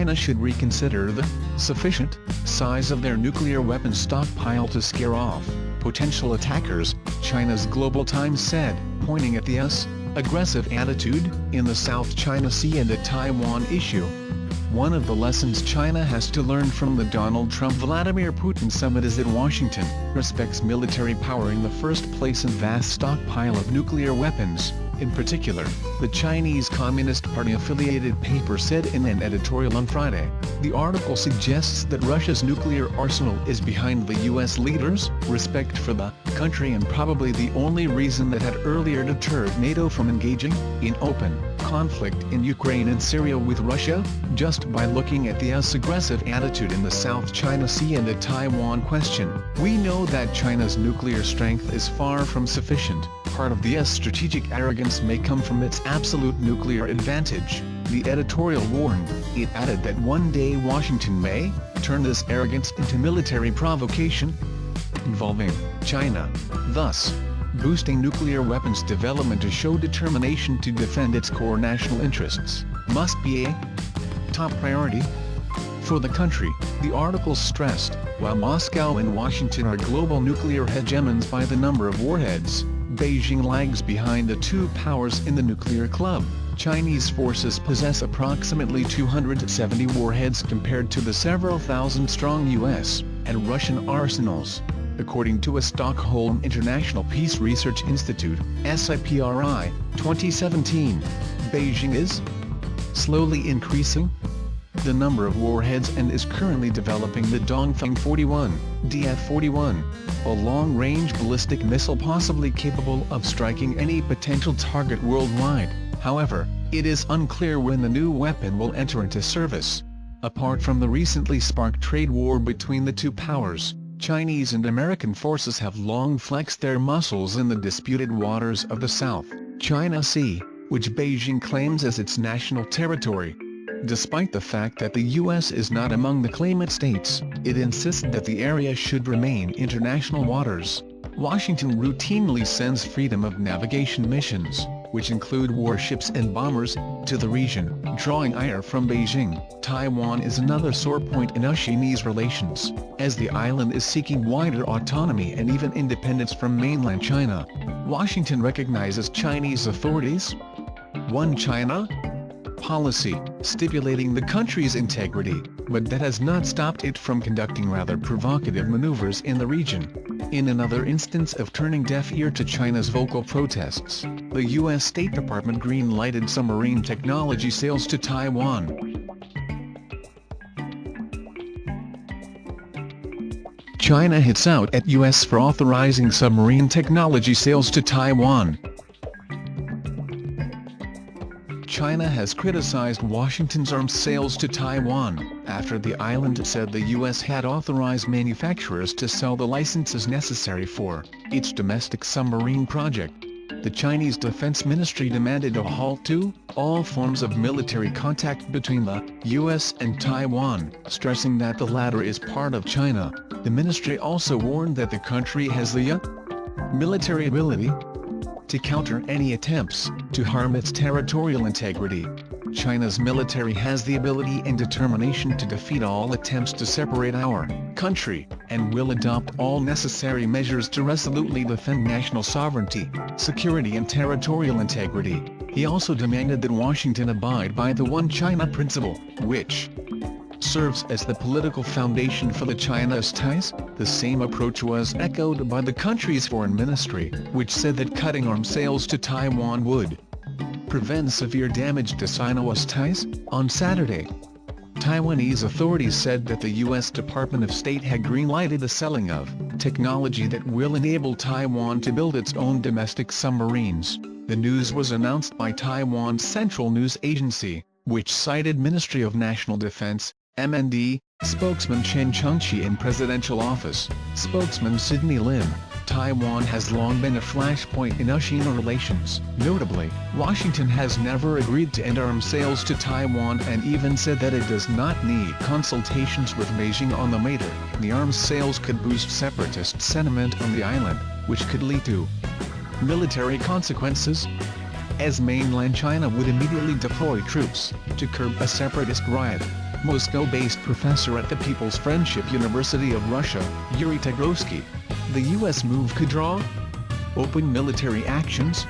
China should reconsider the sufficient size of their nuclear weapons stockpile to scare off potential attackers, China's Global Times said, pointing at the aggressive attitude in the South China Sea and the Taiwan issue. One of the lessons China has to learn from the Donald Trump-Vladimir Putin summit is that Washington respects military power in the first place and vast stockpile of nuclear weapons. In particular, the Chinese Communist Party-affiliated paper said in an editorial on Friday. The article suggests that Russia's nuclear arsenal is behind the U.S. leaders' respect for the country and probably the only reason that had earlier deterred NATO from engaging in open conflict in Ukraine and Syria with Russia, just by looking at the aggressive attitude in the South China Sea and the Taiwan question. We know that China's nuclear strength is far from sufficient. Part of the strategic arrogance may come from its absolute nuclear advantage, the editorial warned. It added that one day Washington may turn this arrogance into military provocation involving China, thus boosting nuclear weapons development to show determination to defend its core national interests, must be a top priority for the country, the article stressed. While Moscow and Washington are global nuclear hegemons by the number of warheads, Beijing lags behind the two powers in the nuclear club. Chinese forces possess approximately 270 warheads compared to the several thousand-strong U.S. and Russian arsenals. According to a Stockholm International Peace Research Institute, SIPRI, 2017, Beijing is slowly increasing the number of warheads and is currently developing the Dongfeng 41, DF-41, a long-range ballistic missile possibly capable of striking any potential target worldwide. However, it is unclear when the new weapon will enter into service. Apart from the recently sparked trade war between the two powers, Chinese and American forces have long flexed their muscles in the disputed waters of the South China Sea, which Beijing claims as its national territory. Despite the fact that the U.S. is not among the claimant states, it insists that the area should remain international waters. Washington routinely sends freedom of navigation missions, which include warships and bombers, to the region, drawing ire from Beijing. Taiwan is another sore point in Chinese relations, as the island is seeking wider autonomy and even independence from mainland China. Washington recognizes Chinese authorities' One China policy, stipulating the country's integrity, but that has not stopped it from conducting rather provocative maneuvers in the region. In another instance of turning deaf ear to China's vocal protests, the U.S. State Department green-lighted submarine technology sales to Taiwan. China hits out at U.S. for authorizing submarine technology sales to Taiwan. China has criticized Washington's arms sales to Taiwan, after the island said the U.S. had authorized manufacturers to sell the licenses necessary for its domestic submarine project. The Chinese Defense Ministry demanded a halt to all forms of military contact between the U.S. and Taiwan, stressing that the latter is part of China. The ministry also warned that the country has the military ability to counter any attempts to harm its territorial integrity. China's military has the ability and determination to defeat all attempts to separate our country, and will adopt all necessary measures to resolutely defend national sovereignty, security and territorial integrity. He also demanded that Washington abide by the One China principle, which serves as the political foundation for the China's ties. The same approach was echoed by the country's foreign ministry, which said that cutting arms sales to Taiwan would prevent severe damage to Sino-US ties. On Saturday, Taiwanese authorities said that the U.S. Department of State had green-lighted the selling of technology that will enable Taiwan to build its own domestic submarines. The news was announced by Taiwan's Central News Agency, which cited Ministry of National Defense (MND) spokesman Chen Chengqi in presidential office, spokesman Sidney Lim. Taiwan has long been a flashpoint in China relations. Notably, Washington has never agreed to end arms sales to Taiwan and even said that it does not need consultations with Beijing on the matter. The arms sales could boost separatist sentiment on the island, which could lead to military consequences, as mainland China would immediately deploy troops to curb a separatist riot. Moscow-based professor at the People's Friendship University of Russia, Yuri Tagorsky. The U.S. move could draw open military actions?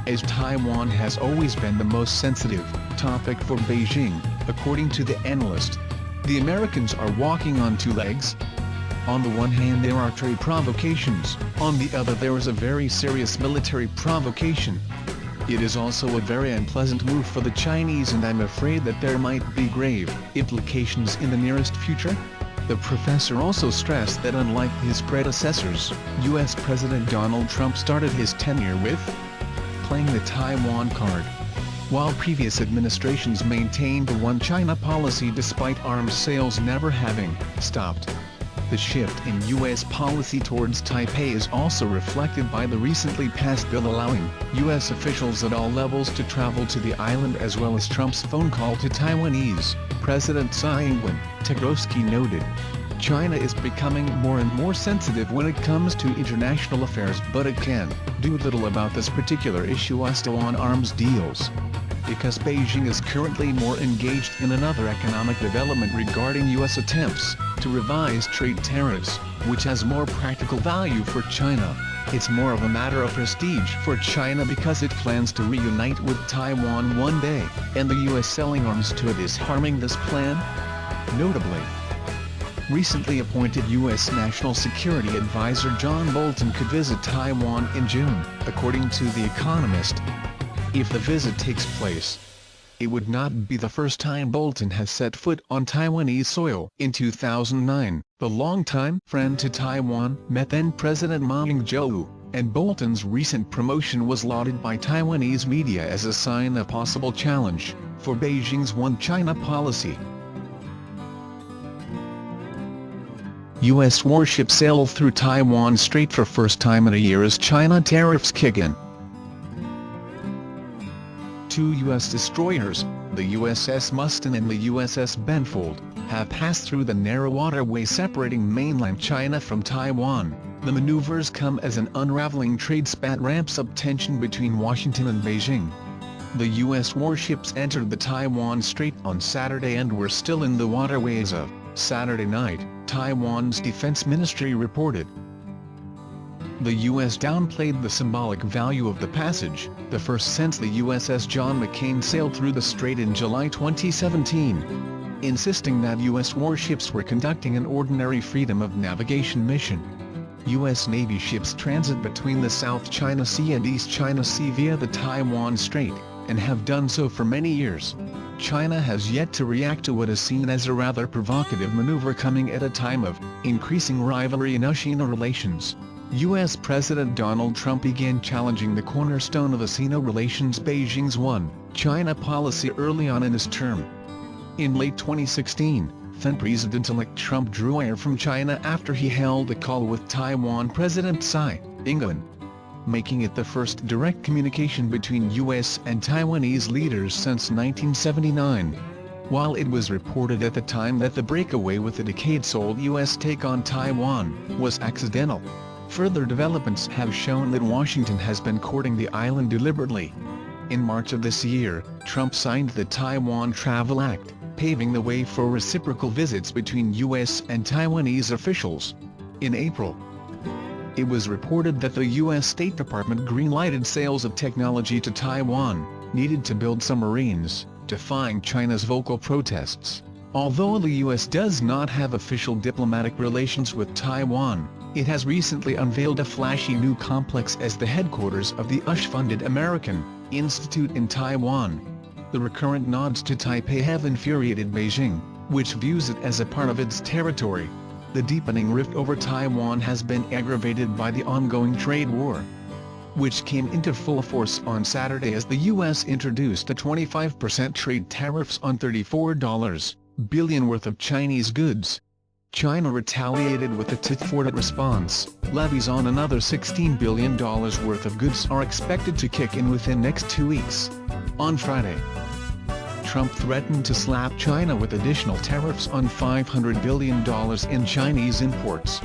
As Taiwan has always been the most sensitive topic for Beijing, according to the analyst, the Americans are walking on two legs. On the one hand there are trade provocations, on the other there is a very serious military provocation. It is also a very unpleasant move for the Chinese, and I'm afraid that there might be grave implications in the nearest future. The professor also stressed that unlike his predecessors, U.S. President Donald Trump started his tenure with playing the Taiwan card. While previous administrations maintained the One China policy despite arms sales never having stopped. The shift in U.S. policy towards Taipei is also reflected by the recently passed bill allowing U.S. officials at all levels to travel to the island, as well as Trump's phone call to Taiwanese President Tsai Ing-wen. Tagorsky noted, China is becoming more and more sensitive when it comes to international affairs, but it can do little about this particular issue as to on arms deals. Because Beijing is currently more engaged in another economic development regarding U.S. attempts to revise trade tariffs, which has more practical value for China. It's more of a matter of prestige for China because it plans to reunite with Taiwan one day, and the U.S. selling arms to it is harming this plan. Notably, recently appointed U.S. National Security Advisor John Bolton could visit Taiwan in June, according to The Economist. If the visit takes place, it would not be the first time Bolton has set foot on Taiwanese soil. In 2009, the longtime friend to Taiwan met then-President Ma Ying-jeou, and Bolton's recent promotion was lauded by Taiwanese media as a sign of possible challenge for Beijing's One China policy. U.S. warships sail through Taiwan Strait for first time in a year as China tariffs kick in. Two U.S. destroyers, the USS Mustin and the USS Benfold, have passed through the narrow waterway separating mainland China from Taiwan. The maneuvers come as an unraveling trade spat ramps up tension between Washington and Beijing. The U.S. warships entered the Taiwan Strait on Saturday and were still in the waterway as of Saturday night, Taiwan's defense ministry reported. The U.S. downplayed the symbolic value of the passage, the first since the USS John McCain sailed through the strait in July 2017, insisting that U.S. warships were conducting an ordinary freedom of navigation mission. U.S. Navy ships transit between the South China Sea and East China Sea via the Taiwan Strait, and have done so for many years. China has yet to react to what is seen as a rather provocative maneuver coming at a time of increasing rivalry in US-China relations. U.S. President Donald Trump began challenging the cornerstone of US-China relations, Beijing's One China policy, early on in his term. In late 2016, then President-elect Trump drew air from China after he held a call with Taiwan President Tsai Ing-wen, making it the first direct communication between U.S. and Taiwanese leaders since 1979. While it was reported at the time that the breakaway with the decades-old U.S. take on Taiwan was accidental, further developments have shown that Washington has been courting the island deliberately. In March of this year, Trump signed the Taiwan Travel Act, paving the way for reciprocal visits between U.S. and Taiwanese officials. In April, it was reported that the U.S. State Department green-lighted sales of technology to Taiwan, needed to build submarines, defying China's vocal protests. Although the U.S. does not have official diplomatic relations with Taiwan, it has recently unveiled a flashy new complex as the headquarters of the US-funded American Institute in Taiwan. The recurrent nods to Taipei have infuriated Beijing, which views it as a part of its territory. The deepening rift over Taiwan has been aggravated by the ongoing trade war, which came into full force on Saturday as the U.S. introduced a 25% trade tariffs on $34 billion worth of Chinese goods. China retaliated with a tit-for-tat response. Levies on another $16 billion worth of goods are expected to kick in within next 2 weeks. On Friday, Trump threatened to slap China with additional tariffs on $500 billion in Chinese imports.